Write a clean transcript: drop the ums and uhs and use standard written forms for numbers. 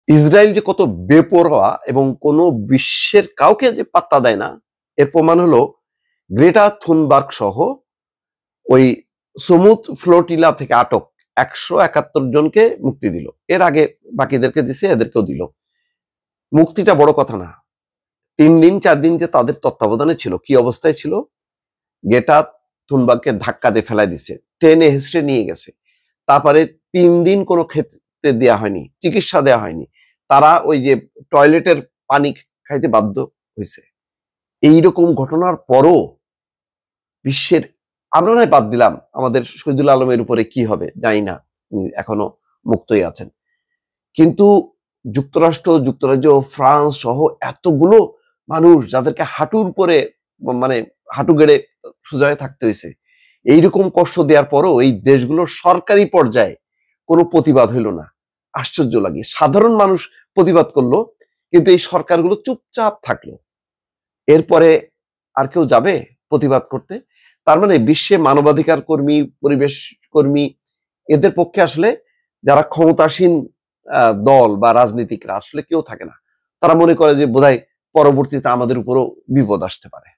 Israel যে কত বেপরোয়া এবং কোনো বিশ্বের কাউকে যে পাত্তা দেয় না এর প্রমাণ হলো গ্রেটা থুনবার্গ সহ ওই সমুদ ফ্লোটিলা থেকে আটক 171 জনকে মুক্তি দিল। এর আগে বাকিদেরকে দিছে, এদেরকেও দিল। মুক্তিটা বড় কথা না, 3 দিন 4 দিন যে তাদের তত্ত্বাবধানে ছিল, কি অবস্থায় ছিল। গ্রেটা থুনবার্গকে ধাক্কা দিয়ে ফেলাই দিছে, টেনে হেসড়ে নিয়ে গেছে। তারপরে 3 দিন কোনো খেতে দেওয়া হয়নি, চিকিৎসা দেওয়া হয়নি, তারা ওই যে টয়লেটের পানি খাইতে বাধ্য হয়েছে। এইরকম ঘটনার পরও বিশ্বের, আমরা নয় বাদ দিলাম আমাদের শহীদুল আলমের উপরে কি হবে জানি না, এখনো মুক্তই আছেন, কিন্তু যুক্তরাষ্ট্র, যুক্তরাজ্য, ফ্রান্স সহ এতগুলো মানুষ যাদেরকে হাঁটুর উপরে মানে হাঁটু গেড়ে সোজা হয়ে থাকতে হয়েছে, এইরকম কষ্ট দেওয়ার পরও এই দেশগুলোর সরকারি পর্যায়ে কোনো প্রতিবাদ হইল না। আশ্চর্য লাগে, সাধারণ মানুষ প্রতিবাদ করলো কিন্তু এই সরকারগুলো চুপচাপ থাকলো। এরপরে আর কেউ যাবে প্রতিবাদ করতে? তার মানে বিশ্বে মানবাধিকার কর্মী, পরিবেশ কর্মী, এদের পক্ষে আসলে যারা ক্ষমতাসীন দল বা রাজনীতিকরা আসলে কেউ থাকে না। তারা মনে করে যে বোধহয় পরবর্তীতে আমাদের উপরও বিপদ আসতে পারে।